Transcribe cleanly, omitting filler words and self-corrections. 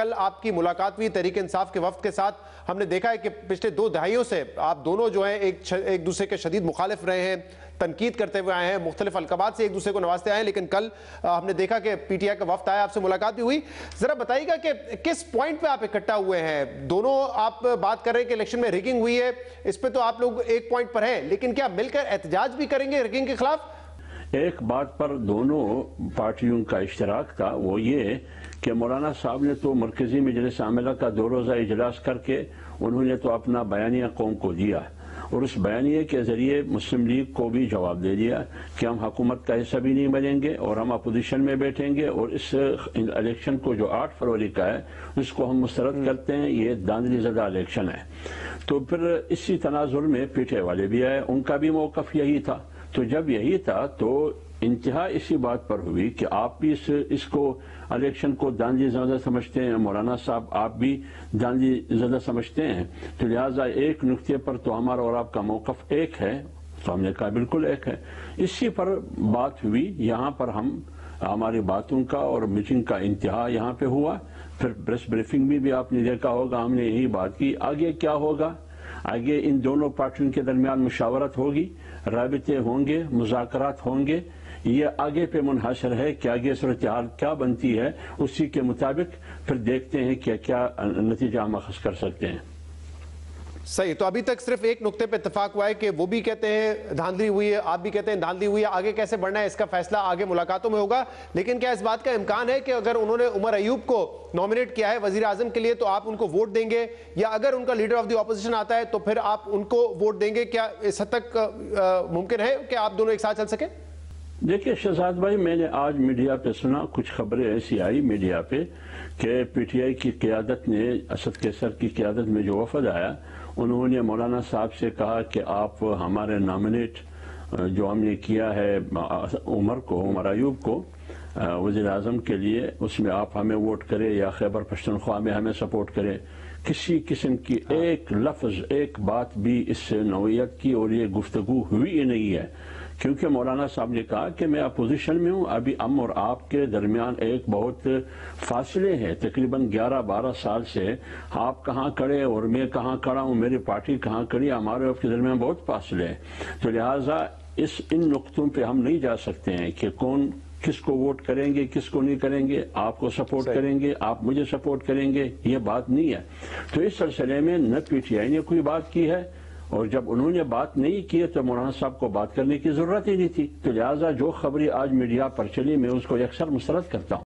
کل آپ کی ملاقات ہوئی تحریک انصاف کے وفد کے ساتھ. ہم نے دیکھا ہے کہ پچھلے 2 دہائیوں سے آپ دونوں جو ہیں ایک دوسرے کے شدید مخالف رہے ہیں, تنقید کرتے ہوئے آئے ہیں, مختلف القابات سے ایک دوسرے کو نوازتے آئے ہیں, لیکن کل ہم نے دیکھا کہ پی ٹی آئی کا وفد آیا, آپ سے ملاقات بھی ہوئی. ذرا بتائیے گا کہ کس پوائنٹ پہ آپ اکٹھا ہوئے ہیں؟ دونوں آپ بات کر رہے ہیں کہ الیکشن میں ریگنگ ہوئی ہے, اس پہ تو آپ لوگ ایک پوائنٹ پر ہیں, لیکن کیا مل کر احتجاج بھی کریں گے ریگنگ کے خلاف؟ ایک بات پر دونوں پارٹیوں کا اشتراک تھا, وہ یہ کہ مولانا صاحب نے تو مرکزی مجلس عاملہ کا 2 روزہ اجلاس کر کے انہوں نے تو اپنا بیانیہ قوم کو دیا, اور اس بیانیے کے ذریعے مسلم لیگ کو بھی جواب دے دیا کہ ہم حکومت کا حصہ بھی نہیں بنیں گے اور ہم اپوزیشن میں بیٹھیں گے, اور اس الیکشن کو جو 8 فروری کا ہے اس کو ہم مسترد کرتے ہیں, یہ داندلی زدہ الیکشن ہے. تو پھر اسی تناظر میں پی ٹی آئی والے بھی آئے, ان کا بھی موقف یہی تھا. تو جب یہی تھا تو انتہا اسی بات پر ہوئی کہ آپ بھی اس کو الیکشن کو داندلی زدہ سمجھتے ہیں, مولانا صاحب آپ بھی داندلی زدہ سمجھتے ہیں, تو لہٰذا ایک نقطے پر تو ہمارا اور آپ کا موقف ایک ہے. تو ہم نے کہا بالکل ایک ہے. اسی پر بات ہوئی, یہاں پر ہماری باتوں کا اور میٹنگ کا انتہا یہاں پہ ہوا. پھر پریس بریفنگ میں بھی آپ نے دیکھا ہوگا, ہم نے یہی بات کی. آگے کیا ہوگا؟ آگے ان دونوں پارٹیوں کے درمیان مشاورت ہوگی, رابطے ہوں گے, مذاکرات ہوں گے. یہ آگے پہ منحصر ہے کہ آگے صورتحال کیا بنتی ہے, اسی کے مطابق پھر دیکھتے ہیں کہ کیا نتیجہ ہم اخذ کر سکتے ہیں. صحیح. تو ابھی تک صرف ایک نقطے پہ اتفاق ہوا ہے کہ وہ بھی کہتے ہیں دھاندلی ہوئی ہے, آپ بھی کہتے ہیں دھاندلی ہوئی ہے. آگے کیسے بڑھنا ہے اس کا فیصلہ آگے ملاقاتوں میں ہوگا. لیکن کیا اس بات کا امکان ہے کہ اگر انہوں نے عمر ایوب کو نومینیٹ کیا ہے وزیر اعظم کے لیے تو آپ ان کو ووٹ دیں گے, یا اگر ان کا لیڈر آف دی اپوزیشن آتا ہے تو پھر آپ ان کو ووٹ دیں گے؟ کیا اس حد تک ممکن ہے کہ آپ دونوں ایک ساتھ چل سکیں؟ دیکھیے شہزاد بھائی, میں نے آج میڈیا پہ سنا, کچھ خبریں ایسی آئی میڈیا پہ کہ پی ٹی آئی کی قیادت نے, اسد کیسر کی قیادت میں جو وفد آیا, انہوں نے مولانا صاحب سے کہا کہ آپ ہمارے نامنیٹ جو ہم نے کیا ہے عمر ایوب کو وزیر اعظم کے لیے, اس میں آپ ہمیں ووٹ کریں یا خیبر پختونخوا میں ہمیں سپورٹ کریں. کسی قسم کی ایک لفظ, ایک بات بھی اس سے نوعیت کی اور یہ گفتگو ہوئی ہی نہیں ہے, کیونکہ مولانا صاحب نے کہا کہ میں اپوزیشن میں ہوں. ابھی ہم اور آپ کے درمیان ایک بہت فاصلے ہیں, تقریباً 11-12 سال سے. آپ کہاں کھڑے اور میں کہاں کھڑا ہوں, میری پارٹی کہاں کھڑی, ہمارے آپ کے درمیان بہت فاصلے ہیں. تو لہٰذا ان نقطوں پہ ہم نہیں جا سکتے ہیں کہ کون کس کو ووٹ کریں گے, کس کو نہیں کریں گے, آپ کو سپورٹ کریں گے, آپ مجھے سپورٹ کریں گے, یہ بات نہیں ہے. تو اس سلسلے میں نہ پی ٹی آئی نے کوئی بات کی ہے, اور جب انہوں نے بات نہیں کی تو مولانا صاحب کو بات کرنے کی ضرورت ہی نہیں تھی. تو لہٰذا جو خبریں آج میڈیا پر چلی میں اس کو یکسر مسترد کرتا ہوں.